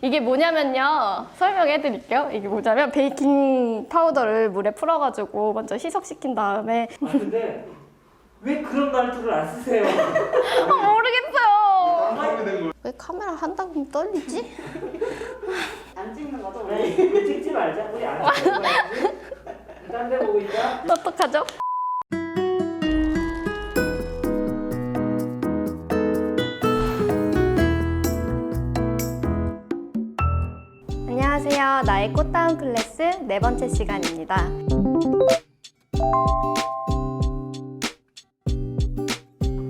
이게 뭐냐면요. 설명해 드릴게요. 이게 뭐냐면 베이킹 파우더를 물에 풀어가지고 먼저 희석시킨 다음에 근데 왜 그런 말투를 안 쓰세요? 모르겠어요. 왜 카메라 한다고 하면 떨리지? 안 찍는 거죠? 왜 찍지 말자. 우리 안 찍는 거야지. 딴 데 보고 있자. 어떡하죠? 안녕하세요. 나의 꽃다운 클래스 4번째 시간입니다.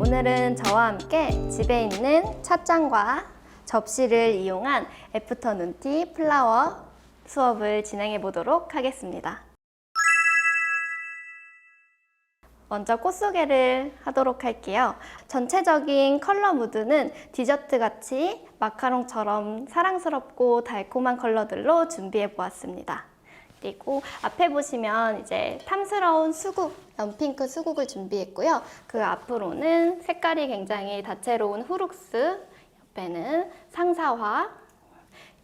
오늘은 저와 함께 집에 있는 찻잔과 접시를 이용한 애프터눈티 플라워 수업을 진행해 보도록 하겠습니다. 먼저 꽃 소개를 하도록 할게요. 전체적인 컬러 무드는 디저트 같이 마카롱처럼 사랑스럽고 달콤한 컬러들로 준비해 보았습니다. 그리고 앞에 보시면 이제 탐스러운 수국, 연핑크 수국을 준비했고요. 그 앞으로는 색깔이 굉장히 다채로운 후룩스, 옆에는 상사화,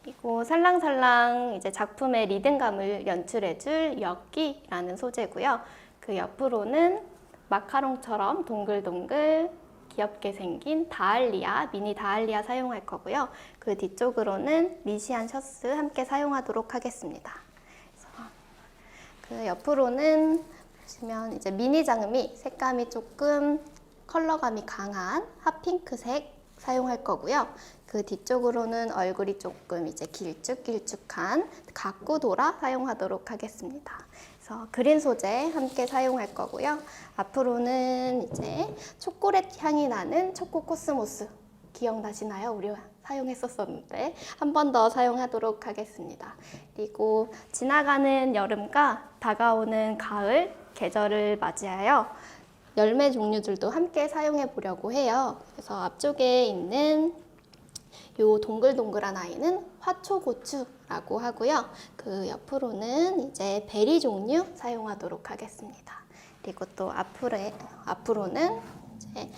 그리고 살랑살랑 이제 작품의 리듬감을 연출해줄 엽기라는 소재고요. 그 옆으로는 마카롱처럼 동글동글 귀엽게 생긴 다알리아, 미니 다알리아 사용할 거고요. 그 뒤쪽으로는 미시한 셔츠 함께 사용하도록 하겠습니다. 그 옆으로는 보시면 이제 미니 장미 색감이 조금 컬러감이 강한 핫핑크색 사용할 거고요. 그 뒤쪽으로는 얼굴이 조금 이제 길쭉길쭉한 가꾸도라 사용하도록 하겠습니다. 그래서 그린 소재 함께 사용할 거고요. 앞으로는 이제 초콜릿 향이 나는 초코 코스모스 기억나시나요? 우리 사용했었는데 한 번 더 사용하도록 하겠습니다. 그리고 지나가는 여름과 다가오는 가을 계절을 맞이하여 열매 종류들도 함께 사용해 보려고 해요. 그래서 앞쪽에 있는 요 동글동글한 아이는 화초고추라고 하고요. 그 옆으로는 이제 베리 종류 사용하도록 하겠습니다. 그리고 또 앞으로는 이제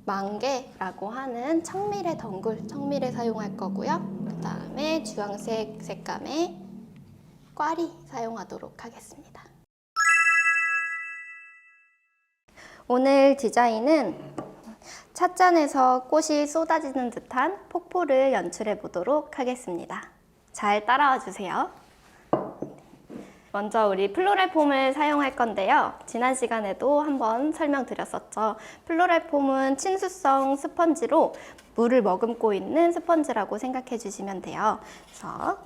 망개라고 하는 청밀의 덩굴, 청밀에 사용할 거고요. 그 다음에 주황색 색감의 꽈리 사용하도록 하겠습니다. 오늘 디자인은 찻잔에서 꽃이 쏟아지는 듯한 폭포를 연출해 보도록 하겠습니다. 잘 따라와 주세요. 먼저 우리 플로럴 폼을 사용할 건데요. 지난 시간에도 한번 설명드렸었죠. 플로럴 폼은 친수성 스펀지로 물을 머금고 있는 스펀지라고 생각해 주시면 돼요. 그래서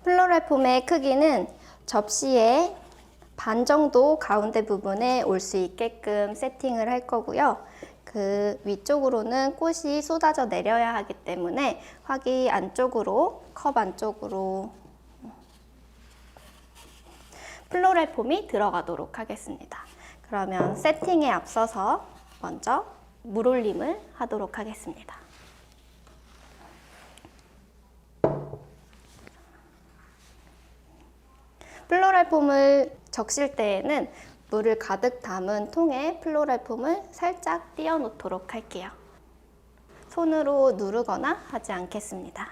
플로럴 폼의 크기는 접시의 반 정도 가운데 부분에 올 수 있게끔 세팅을 할 거고요. 그 위쪽으로는 꽃이 쏟아져 내려야 하기 때문에 화기 안쪽으로, 컵 안쪽으로 플로럴 폼이 들어가도록 하겠습니다. 그러면 세팅에 앞서서 먼저 물올림을 하도록 하겠습니다. 플로럴 폼을 적실 때에는 물을 가득 담은 통에 플로럴 폼을 살짝 띄워 놓도록 할게요. 손으로 누르거나 하지 않겠습니다.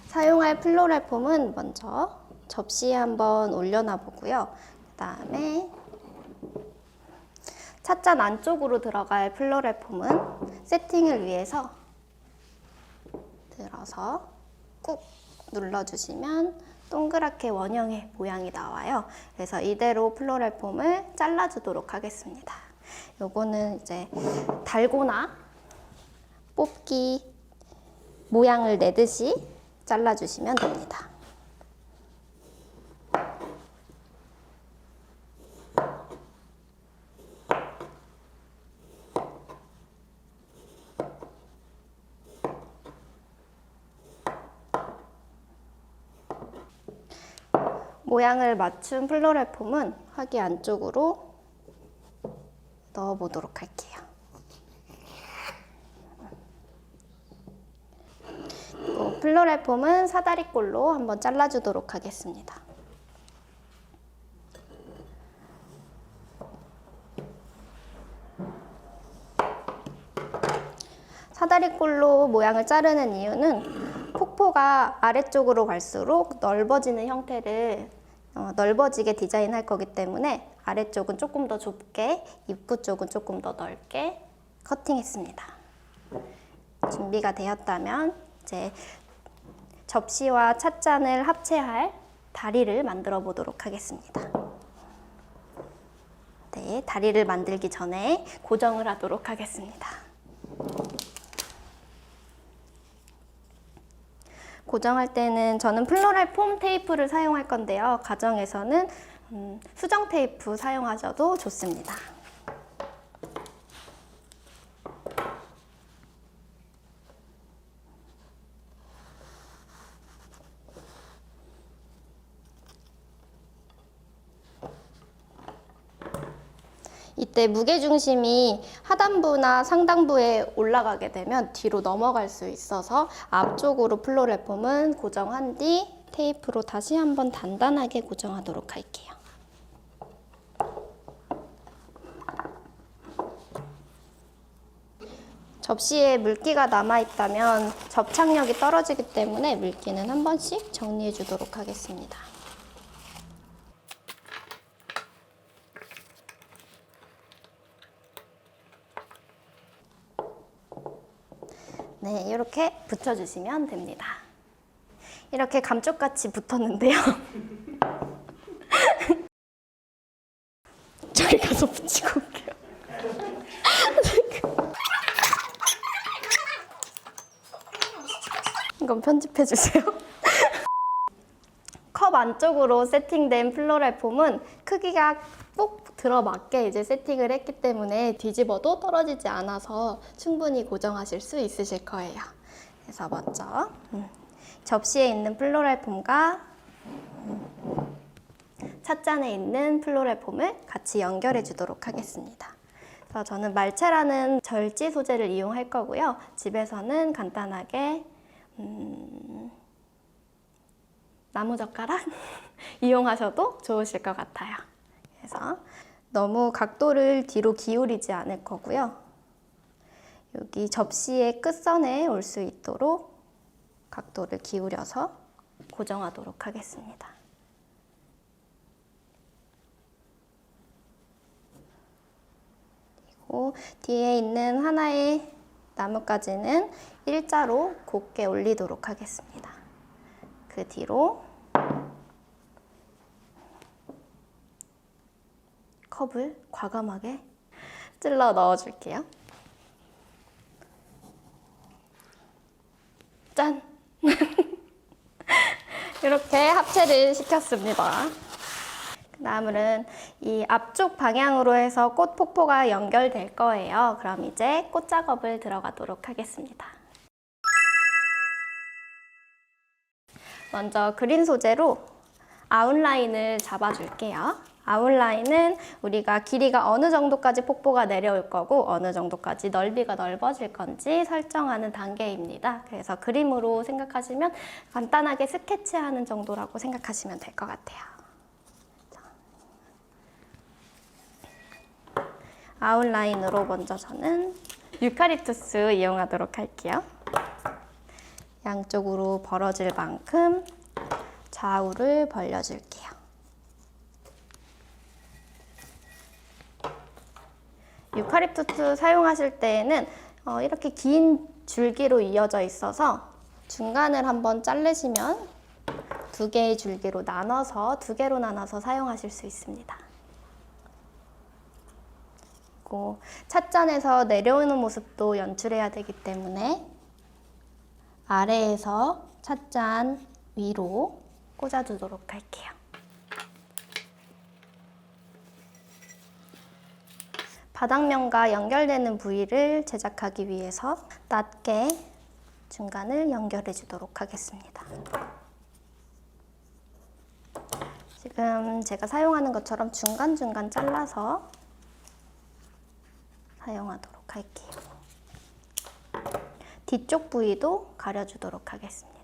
사용할 플로럴 폼은 먼저 접시에 한번 올려놔 보고요. 그 다음에 찻잔 안쪽으로 들어갈 플로럴 폼은 세팅을 위해서 들어서 꾹 눌러주시면 동그랗게 원형의 모양이 나와요. 그래서 이대로 플로럴 폼을 잘라주도록 하겠습니다. 요거는 이제 달고나 뽑기 모양을 내듯이 잘라주시면 됩니다. 모양을 맞춘 플로럴 폼은 화기 안쪽으로 넣어보도록 할게요. 플로럴 폼은 사다리꼴로 한번 잘라주도록 하겠습니다. 사다리꼴로 모양을 자르는 이유는 폭포가 아래쪽으로 갈수록 넓어지는 형태를 넓어지게 디자인할 거기 때문에 아래쪽은 조금 더 좁게, 입구 쪽은 조금 더 넓게 커팅했습니다. 준비가 되었다면 이제 접시와 찻잔을 합체할 다리를 만들어 보도록 하겠습니다. 네, 다리를 만들기 전에 고정을 하도록 하겠습니다. 고정할 때는 저는 플로럴 폼 테이프를 사용할 건데요. 가정에서는 수정 테이프 사용하셔도 좋습니다. 이때 무게중심이 하단부나 상단부에 올라가게 되면 뒤로 넘어갈 수 있어서 앞쪽으로 플로럴 폼은 고정한 뒤 테이프로 다시 한번 단단하게 고정하도록 할게요. 접시에 물기가 남아있다면 접착력이 떨어지기 때문에 물기는 한 번씩 정리해 주도록 하겠습니다. 네, 이렇게 붙여주시면 됩니다. 이렇게 감쪽같이 붙었는데요. 저기 가서 붙이고 올게요. 이건 편집해주세요. 컵 안쪽으로 세팅된 플로럴 폼은 크기가 꼭 들어맞게 이제 세팅을 했기 때문에 뒤집어도 떨어지지 않아서 충분히 고정하실 수 있으실 거예요. 그래서 먼저 접시에 있는 플로럴 폼과 찻잔에 있는 플로럴 폼을 같이 연결해 주도록 하겠습니다. 그래서 저는 말체라는 절지 소재를 이용할 거고요. 집에서는 간단하게 나무젓가락 이용하셔도 좋으실 것 같아요. 그래서 너무 각도를 뒤로 기울이지 않을 거고요. 여기 접시의 끝선에 올 수 있도록 각도를 기울여서 고정하도록 하겠습니다. 그리고 뒤에 있는 하나의 나뭇가지는 일자로 곱게 올리도록 하겠습니다. 그 뒤로 컵을 과감하게 찔러 넣어줄게요. 짠! 이렇게 합체를 시켰습니다. 그 다음은 이 앞쪽 방향으로 해서 꽃 폭포가 연결될 거예요. 그럼 이제 꽃 작업을 들어가도록 하겠습니다. 먼저 그린 소재로 아웃라인을 잡아줄게요. 아웃라인은 우리가 길이가 어느 정도까지 폭포가 내려올 거고 어느 정도까지 넓이가 넓어질 건지 설정하는 단계입니다. 그래서 그림으로 생각하시면 간단하게 스케치하는 정도라고 생각하시면 될 것 같아요. 아웃라인으로 먼저 저는 유카립투스 이용하도록 할게요. 양쪽으로 벌어질 만큼 좌우를 벌려줄게요. 유카립투스 사용하실 때에는 이렇게 긴 줄기로 이어져 있어서 중간을 한번 자르시면 두 개의 줄기로 나눠서 두 개로 나눠서 사용하실 수 있습니다. 그리고 찻잔에서 내려오는 모습도 연출해야 되기 때문에 아래에서 찻잔 위로 꽂아두도록 할게요. 바닥면과 연결되는 부위를 제작하기 위해서 낮게 중간을 연결해 주도록 하겠습니다. 지금 제가 사용하는 것처럼 중간중간 잘라서 사용하도록 할게요. 뒤쪽 부위도 가려주도록 하겠습니다.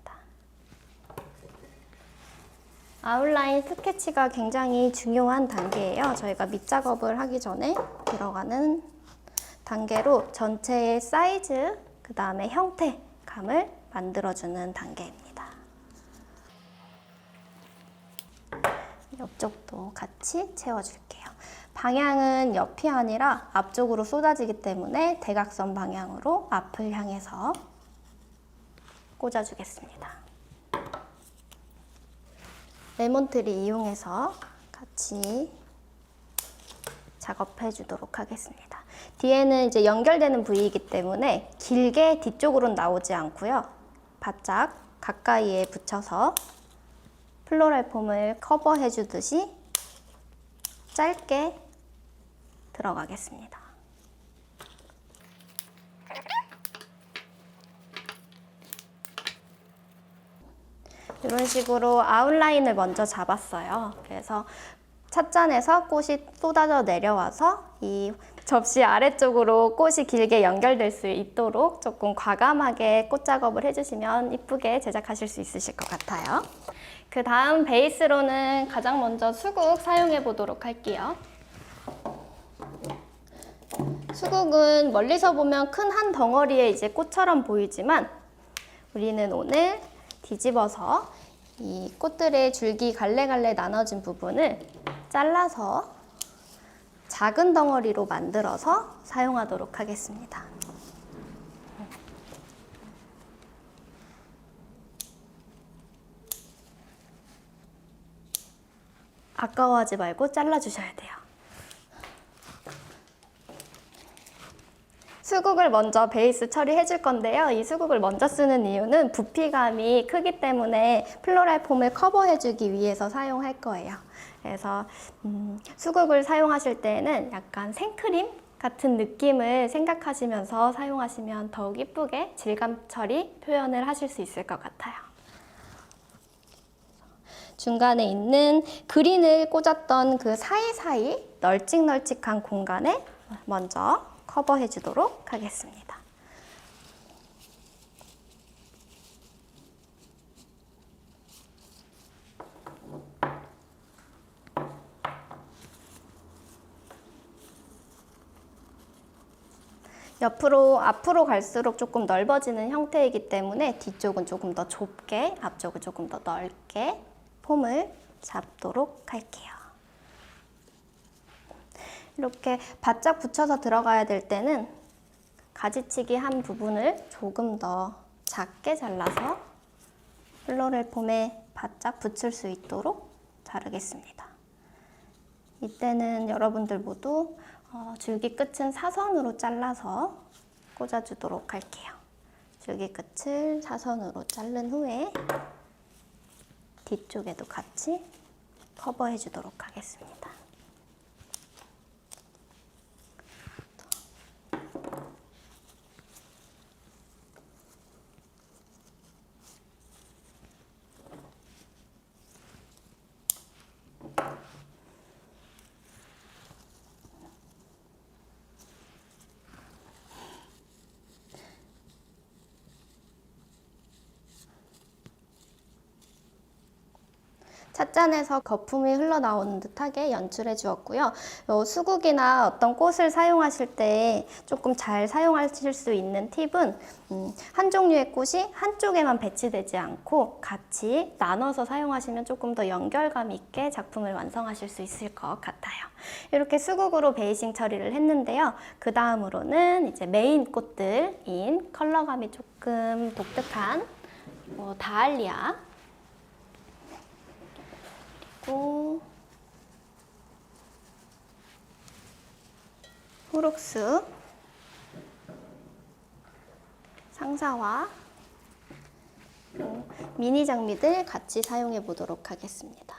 아웃라인 스케치가 굉장히 중요한 단계예요. 저희가 밑작업을 하기 전에 들어가는 단계로 전체의 사이즈 그 다음에 형태감을 만들어주는 단계입니다. 옆쪽도 같이 채워줄게요. 방향은 옆이 아니라 앞쪽으로 쏟아지기 때문에 대각선 방향으로 앞을 향해서 꽂아주겠습니다. 레몬트리 이용해서 같이 작업해 주도록 하겠습니다. 뒤에는 이제 연결되는 부위이기 때문에 길게 뒤쪽으로는 나오지 않고요. 바짝 가까이에 붙여서 플로럴 폼을 커버해 주듯이 짧게 들어가겠습니다. 이런 식으로 아웃라인을 먼저 잡았어요. 그래서 찻잔에서 꽃이 쏟아져 내려와서 이 접시 아래쪽으로 꽃이 길게 연결될 수 있도록 조금 과감하게 꽃 작업을 해주시면 이쁘게 제작하실 수 있으실 것 같아요. 그 다음 베이스로는 가장 먼저 수국 사용해 보도록 할게요. 수국은 멀리서 보면 큰 한 덩어리의 이제 꽃처럼 보이지만 우리는 오늘 뒤집어서 이 꽃들의 줄기 갈래갈래 나눠진 부분을 잘라서 작은 덩어리로 만들어서 사용하도록 하겠습니다. 아까워하지 말고 잘라주셔야 돼요. 수국을 먼저 베이스 처리해 줄 건데요. 이 수국을 먼저 쓰는 이유는 부피감이 크기 때문에 플로럴 폼을 커버해 주기 위해서 사용할 거예요. 그래서 수국을 사용하실 때는 약간 생크림 같은 느낌을 생각하시면서 사용하시면 더욱 이쁘게 질감 처리 표현을 하실 수 있을 것 같아요. 중간에 있는 그린을 꽂았던 그 사이사이 널찍널찍한 공간에 먼저 커버해 주도록 하겠습니다. 앞으로 갈수록 조금 넓어지는 형태이기 때문에 뒤쪽은 조금 더 좁게, 앞쪽은 조금 더 넓게 폼을 잡도록 할게요. 이렇게 바짝 붙여서 들어가야 될 때는 가지치기 한 부분을 조금 더 작게 잘라서 플로럴 폼에 바짝 붙일 수 있도록 자르겠습니다. 이때는 여러분들 모두 줄기 끝은 사선으로 잘라서 꽂아주도록 할게요. 줄기 끝을 사선으로 자른 후에 뒤쪽에도 같이 커버해 주도록 하겠습니다. 찻잔에서 거품이 흘러나오는 듯하게 연출해 주었고요. 수국이나 어떤 꽃을 사용하실 때 조금 잘 사용하실 수 있는 팁은 한 종류의 꽃이 한쪽에만 배치되지 않고 같이 나눠서 사용하시면 조금 더 연결감 있게 작품을 완성하실 수 있을 것 같아요. 이렇게 수국으로 베이싱 처리를 했는데요. 그 다음으로는 이제 메인 꽃들인 컬러감이 조금 독특한 다알리아, 후룩스, 상사화, 미니 장미들 같이 사용해 보도록 하겠습니다.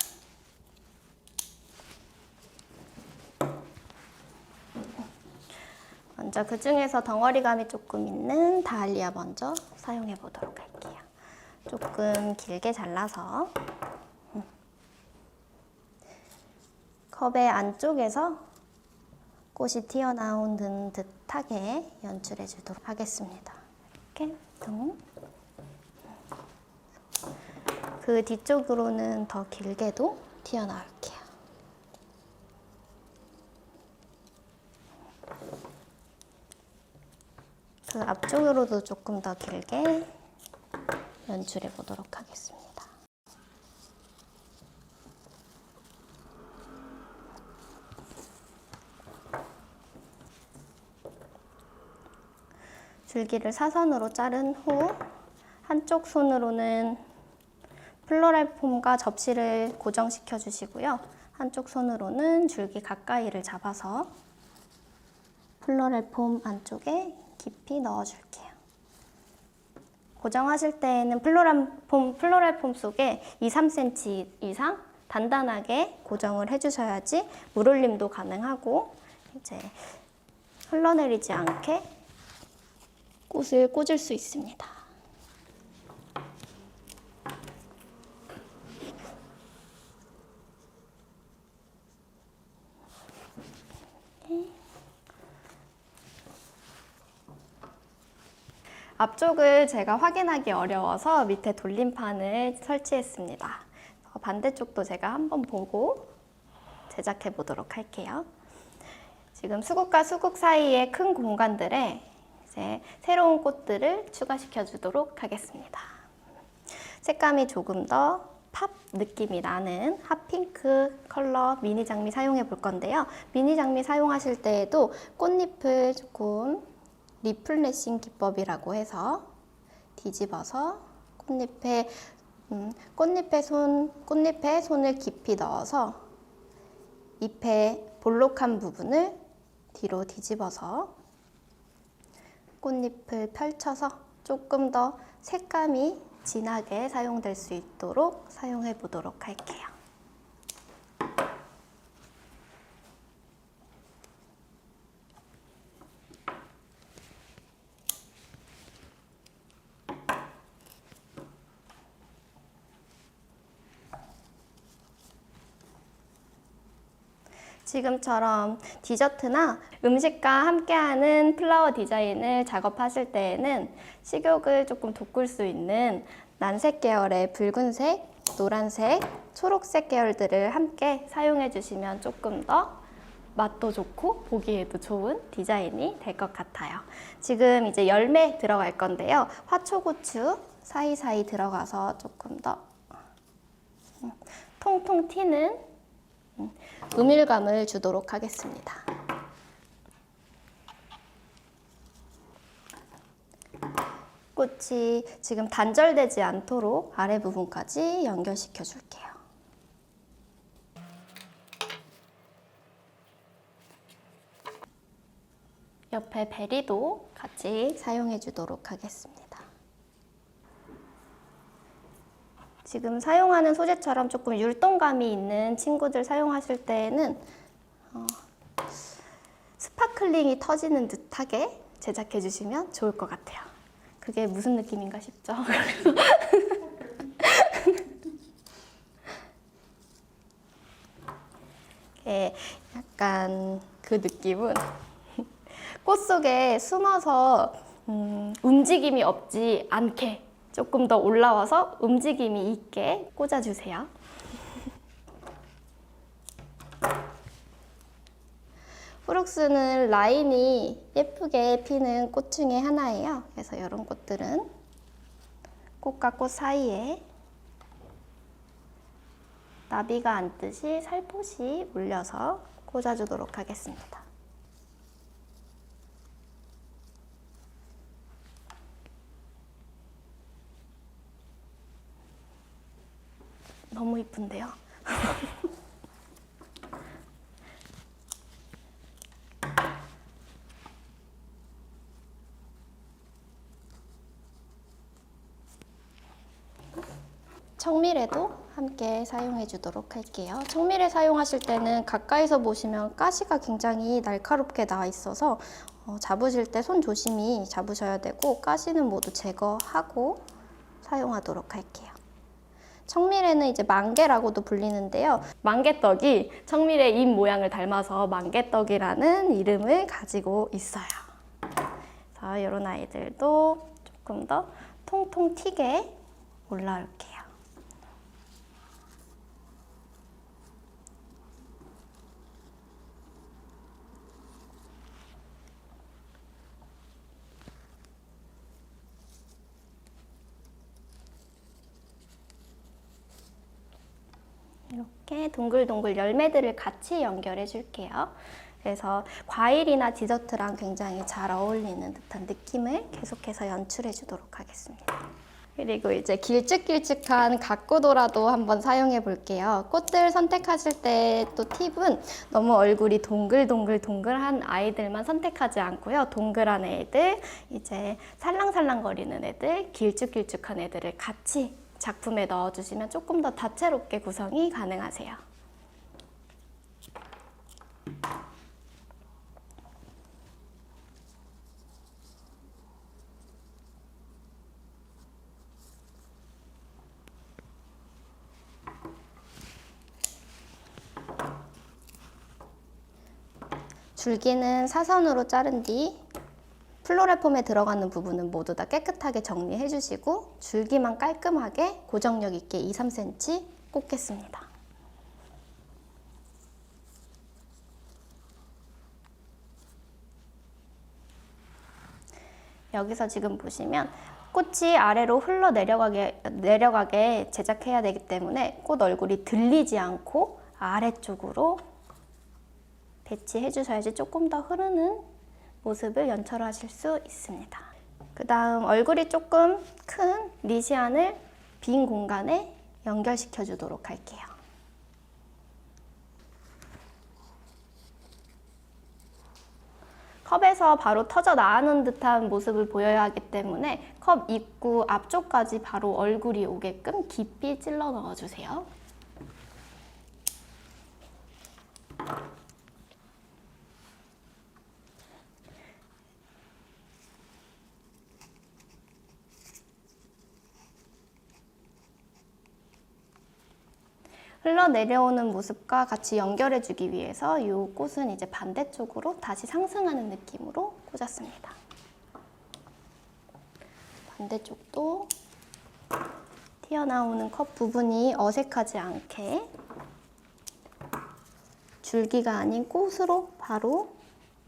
먼저 그 중에서 덩어리감이 조금 있는 다알리아 먼저 사용해 보도록 할게요. 조금 길게 잘라서 컵의 안쪽에서 꽃이 튀어나오는 듯하게 연출해 주도록 하겠습니다. 이렇게 그 뒤쪽으로는 더 길게도 튀어나올게요. 그 앞쪽으로도 조금 더 길게 연출해 보도록 하겠습니다. 줄기를 사선으로 자른 후 한쪽 손으로는 플로럴 폼과 접시를 고정시켜 주시고요. 한쪽 손으로는 줄기 가까이를 잡아서 플로럴 폼 안쪽에 깊이 넣어 줄게요. 고정하실 때에는 플로럴 폼 속에 2-3cm 이상 단단하게 고정을 해주셔야지 물올림도 가능하고 이제 흘러내리지 않게 꽃을 꽂을 수 있습니다. 앞쪽을 제가 확인하기 어려워서 밑에 돌림판을 설치했습니다. 반대쪽도 제가 한번 보고 제작해 보도록 할게요. 지금 수국과 수국 사이의 큰 공간들에 이제 새로운 꽃들을 추가시켜 주도록 하겠습니다. 색감이 조금 더 팝 느낌이 나는 핫핑크 컬러 미니 장미 사용해 볼 건데요. 미니 장미 사용하실 때에도 꽃잎을 조금 리플레싱 기법이라고 해서 뒤집어서 꽃잎에 손을 깊이 넣어서 잎의 볼록한 부분을 뒤로 뒤집어서 꽃잎을 펼쳐서 조금 더 색감이 진하게 사용될 수 있도록 사용해 보도록 할게요. 지금처럼 디저트나 음식과 함께하는 플라워 디자인을 작업하실 때에는 식욕을 조금 돋굴 수 있는 난색 계열의 붉은색, 노란색, 초록색 계열들을 함께 사용해 주시면 조금 더 맛도 좋고 보기에도 좋은 디자인이 될 것 같아요. 지금 이제 열매 들어갈 건데요. 화초고추 사이사이 들어가서 조금 더 통통 튀는 우밀감을 주도록 하겠습니다. 꽃이 지금 단절되지 않도록 아래 부분까지 연결시켜 줄게요. 옆에 베리도 같이 사용해 주도록 하겠습니다. 지금 사용하는 소재처럼 조금 율동감이 있는 친구들 사용하실 때에는 스파클링이 터지는 듯하게 제작해 주시면 좋을 것 같아요. 그게 무슨 느낌인가 싶죠? 약간 그 느낌은 꽃 속에 숨어서 움직임이 없지 않게 조금 더 올라와서 움직임이 있게 꽂아주세요. 후룩스는 라인이 예쁘게 피는 꽃 중에 하나예요. 그래서 이런 꽃들은 꽃과 꽃 사이에 나비가 앉듯이 살포시 올려서 꽂아주도록 하겠습니다. 너무 이쁜데요? 청미래도 함께 사용해 주도록 할게요. 청미래 사용하실 때는 가까이서 보시면 가시가 굉장히 날카롭게 나와 있어서 잡으실 때 손 조심히 잡으셔야 되고 가시는 모두 제거하고 사용하도록 할게요. 청미래는 이제 만개라고도 불리는데요. 만개떡이 청미래 잎 모양을 닮아서 만개떡이라는 이름을 가지고 있어요. 그래서 이런 아이들도 조금 더 통통 튀게 올라올게요. 이렇게 동글동글 열매들을 같이 연결해 줄게요. 그래서 과일이나 디저트랑 굉장히 잘 어울리는 듯한 느낌을 계속해서 연출해 주도록 하겠습니다. 그리고 이제 길쭉길쭉한 각구도라도 한번 사용해 볼게요. 꽃들 선택하실 때 또 팁은 너무 얼굴이 동글동글한 아이들만 선택하지 않고요. 동글한 애들, 이제 살랑살랑거리는 애들, 길쭉길쭉한 애들을 같이 작품에 넣어주시면 조금 더 다채롭게 구성이 가능하세요. 줄기는 사선으로 자른 뒤 플로럴 폼에 들어가는 부분은 모두 다 깨끗하게 정리해 주시고 줄기만 깔끔하게 고정력 있게 2-3cm 꽂겠습니다. 여기서 지금 보시면 꽃이 아래로 흘러 내려가게 제작해야 되기 때문에 꽃 얼굴이 들리지 않고 아래쪽으로 배치해 주셔야지 조금 더 흐르는 모습을 연출하실 수 있습니다. 그 다음 얼굴이 조금 큰 리시안을 빈 공간에 연결시켜 주도록 할게요. 컵에서 바로 터져 나오는 듯한 모습을 보여야 하기 때문에 컵 입구 앞쪽까지 바로 얼굴이 오게끔 깊이 찔러 넣어주세요. 흘러내려오는 모습과 같이 연결해주기 위해서 이 꽃은 이제 반대쪽으로 다시 상승하는 느낌으로 꽂았습니다. 반대쪽도 튀어나오는 컵 부분이 어색하지 않게 줄기가 아닌 꽃으로 바로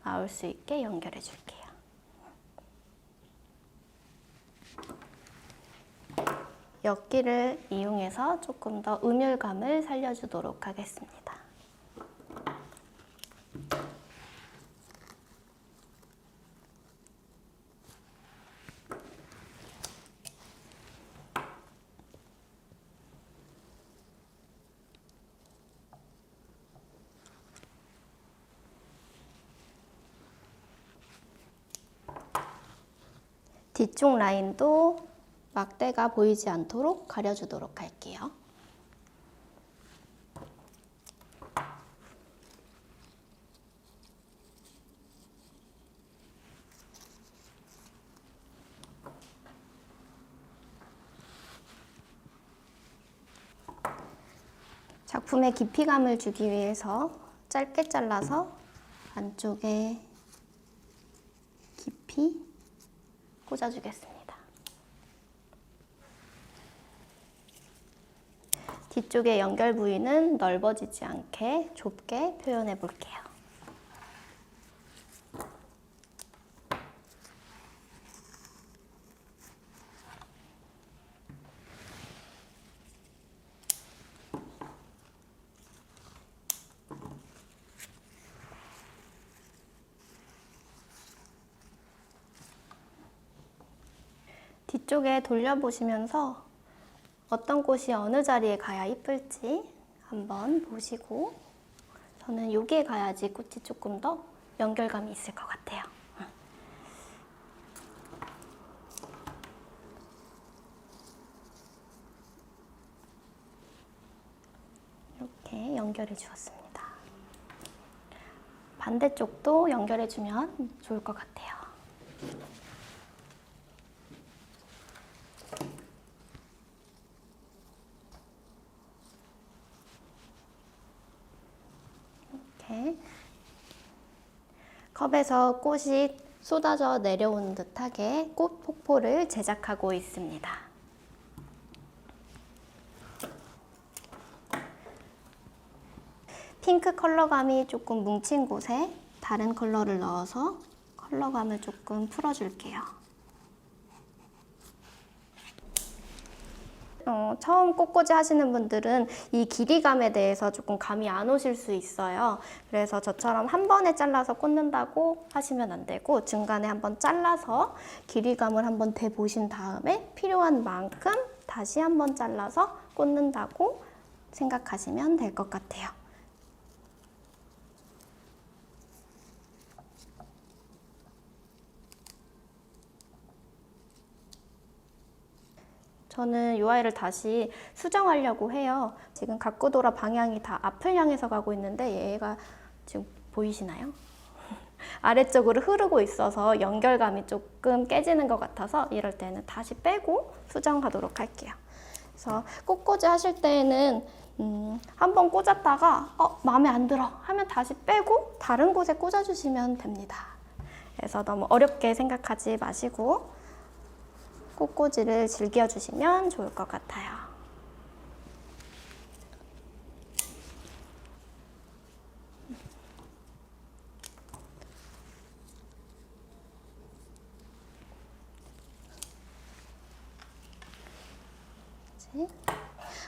나올 수 있게 연결해 줄게요. 엿기를 이용해서 조금 더 음율감을 살려주도록 하겠습니다. 뒤쪽 라인도 막대가 보이지 않도록 가려주도록 할게요. 작품에 깊이감을 주기 위해서 짧게 잘라서 안쪽에 깊이 꽂아주겠습니다. 뒤쪽의 연결 부위는 넓어지지 않게 좁게 표현해 볼게요. 뒤쪽에 돌려보시면서 어떤 꽃이 어느 자리에 가야 이쁠지 한번 보시고 저는 여기에 가야지 꽃이 조금 더 연결감이 있을 것 같아요. 이렇게 연결해 주었습니다. 반대쪽도 연결해 주면 좋을 것 같아요. 컵에서 꽃이 쏟아져 내려오는 듯하게 꽃 폭포를 제작하고 있습니다. 핑크 컬러감이 조금 뭉친 곳에 다른 컬러를 넣어서 컬러감을 조금 풀어줄게요. 처음 꽃꽂이 하시는 분들은 이 길이감에 대해서 조금 감이 안 오실 수 있어요. 그래서 저처럼 한 번에 잘라서 꽂는다고 하시면 안 되고 중간에 한번 잘라서 길이감을 한번 대보신 다음에 필요한 만큼 다시 한번 잘라서 꽂는다고 생각하시면 될 것 같아요. 저는 이 아이를 다시 수정하려고 해요. 지금 각구도라 방향이 다 앞을 향해서 가고 있는데 얘가 지금 보이시나요? 아래쪽으로 흐르고 있어서 연결감이 조금 깨지는 것 같아서 이럴 때는 다시 빼고 수정하도록 할게요. 그래서 꽃꽂이 하실 때에는 한번 꽂았다가 마음에 안 들어 하면 다시 빼고 다른 곳에 꽂아주시면 됩니다. 그래서 너무 어렵게 생각하지 마시고 꽃꽂이를 즐겨주시면 좋을 것 같아요.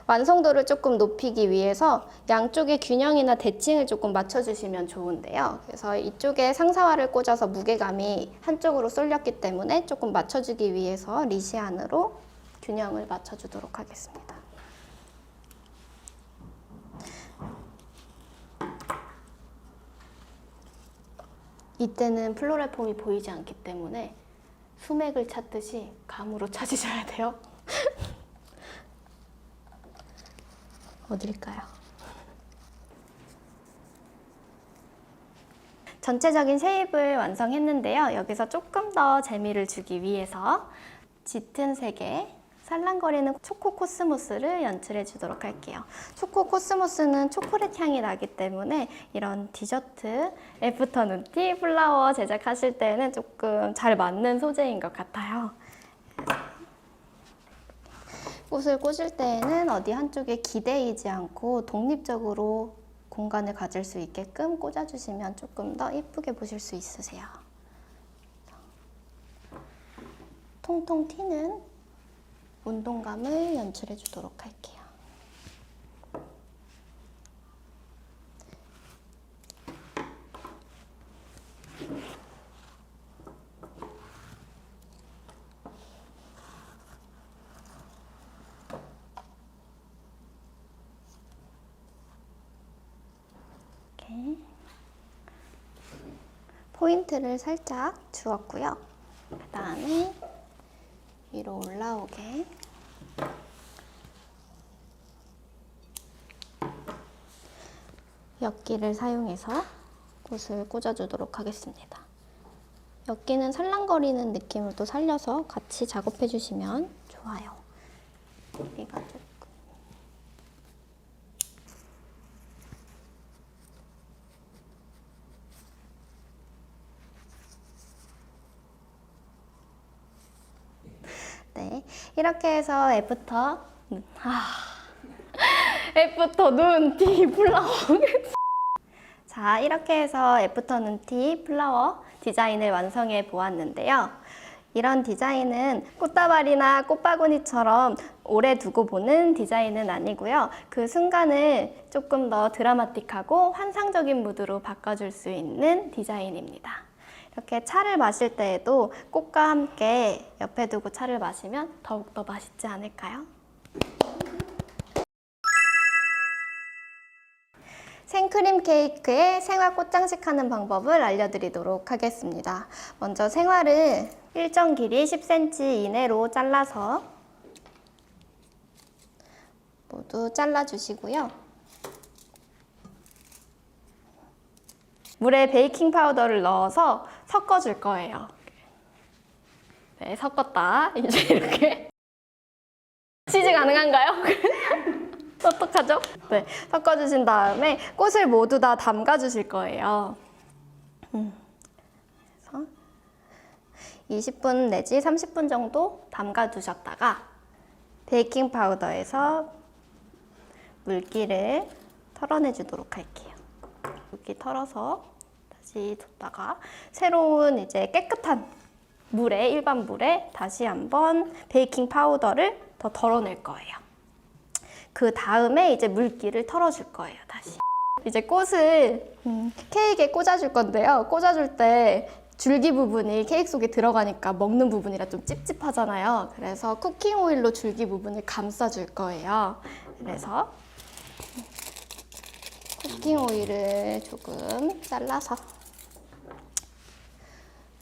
완성도를 조금 높이기 위해서 양쪽의 균형이나 대칭을 조금 맞춰주시면 좋은데요. 그래서 이쪽에 상사화를 꽂아서 무게감이 한쪽으로 쏠렸기 때문에 조금 맞춰주기 위해서 리시안으로 균형을 맞춰주도록 하겠습니다. 이때는 플로럴 폼이 보이지 않기 때문에 수맥을 찾듯이 감으로 찾으셔야 돼요. 어딜까요? 전체적인 쉐입을 완성했는데요. 여기서 조금 더 재미를 주기 위해서 짙은 색의 살랑거리는 초코 코스모스를 연출해 주도록 할게요. 초코 코스모스는 초콜릿 향이 나기 때문에 이런 디저트, 애프터눈 티, 플라워 제작하실 때는 조금 잘 맞는 소재인 것 같아요. 꽃을 꽂을 때에는 어디 한쪽에 기대이지 않고 독립적으로 공간을 가질 수 있게끔 꽂아주시면 조금 더 예쁘게 보실 수 있으세요. 통통 튀는 운동감을 연출해 주도록 할게요. 포인트를 살짝 주었고요. 그 다음에 위로 올라오게 엽기를 사용해서 꽃을 꽂아주도록 하겠습니다. 엽기는 살랑거리는 느낌을 또 살려서 같이 작업해 주시면 좋아요. 여기가 조금 네, 이렇게 해서 애프터 눈, 티, 플라워 자, 이렇게 해서 애프터 눈, 티, 플라워 디자인을 완성해 보았는데요. 이런 디자인은 꽃다발이나 꽃바구니처럼 오래 두고 보는 디자인은 아니고요. 그 순간을 조금 더 드라마틱하고 환상적인 무드로 바꿔줄 수 있는 디자인입니다. 이렇게 차를 마실 때에도 꽃과 함께 옆에 두고 차를 마시면 더욱더 맛있지 않을까요? 생크림 케이크에 생화 꽃장식 하는 방법을 알려드리도록 하겠습니다. 먼저 생화를 일정 길이 10cm 이내로 잘라서 모두 잘라주시고요. 물에 베이킹 파우더를 넣어서 섞어줄 거예요. 네, 섞었다. 이제 이렇게 치즈 가능한가요? 어떡하죠? 네, 섞어주신 다음에 꽃을 모두 다 담가주실 거예요. 그래서 20분 내지 30분 정도 담가두셨다가 베이킹 파우더에서 물기를 털어내주도록 할게요. 물기 털어서 다시 뒀다가 새로운 이제 깨끗한 물에 일반 물에 다시 한번 베이킹 파우더를 더 덜어낼 거예요. 그 다음에 이제 물기를 털어줄 거예요, 다시. 이제 꽃을 케이크에 꽂아줄 건데요. 꽂아줄 때 줄기 부분이 케이크 속에 들어가니까 먹는 부분이라 좀 찝찝하잖아요. 그래서 쿠킹 오일로 줄기 부분을 감싸줄 거예요. 그래서 쿠킹 오일을 조금 잘라서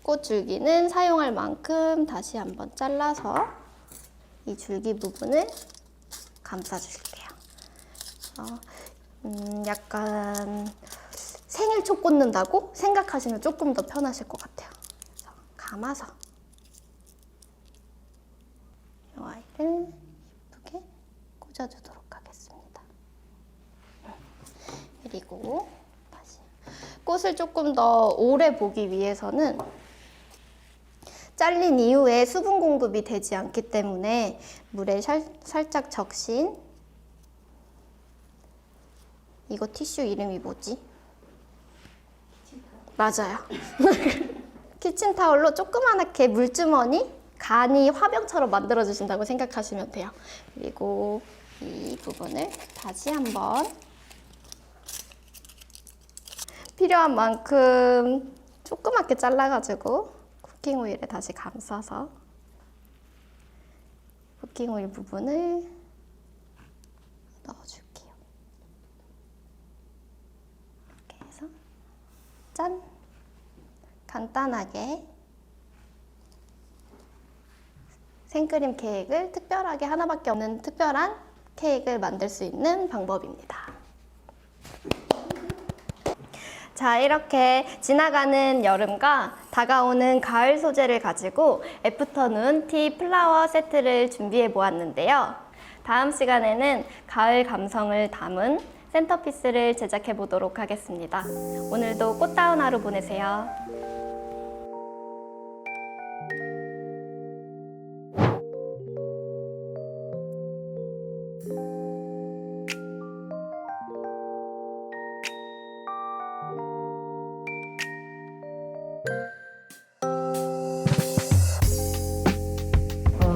꽃 줄기는 사용할 만큼 다시 한번 잘라서 이 줄기 부분을 감싸주실게요. 약간 생일초 꽂는다고 생각하시면 조금 더 편하실 것 같아요. 그래서 감아서 이 아이를 예쁘게 꽂아주도록 하겠습니다. 그리고 다시 꽃을 조금 더 오래 보기 위해서는 잘린 이후에 수분 공급이 되지 않기 때문에 물에 살짝 적신, 이거 티슈 이름이 뭐지? 맞아요. 키친타올로 조그맣게 물주머니, 간이 화병처럼 만들어주신다고 생각하시면 돼요. 그리고 이 부분을 다시 한번 필요한 만큼 조그맣게 잘라가지고 쿠킹 오일에 다시 감싸서 쿠킹 오일 부분을 넣어줄게요. 이렇게 해서 짠! 간단하게 생크림 케이크를 특별하게 하나밖에 없는 특별한 케이크를 만들 수 있는 방법입니다. 자, 이렇게 지나가는 여름과 다가오는 가을 소재를 가지고 애프터눈 티 플라워 세트를 준비해 보았는데요. 다음 시간에는 가을 감성을 담은 센터피스를 제작해 보도록 하겠습니다. 오늘도 꽃다운 하루 보내세요.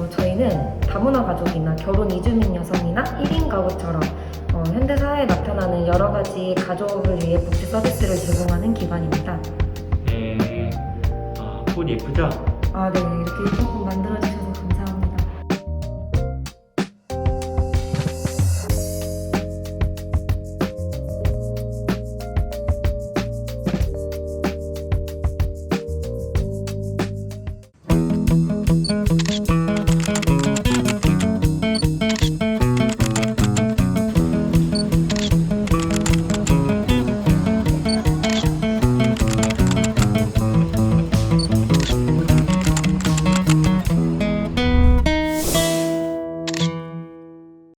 저희는 다문화 가족이나 결혼 이주민 여성이나 1인 가구처럼 현대사회에 나타나는 여러 가지 가족을 위해 복지 서비스를 제공하는 기관입니다. 꽃 예쁘죠? 네, 이렇게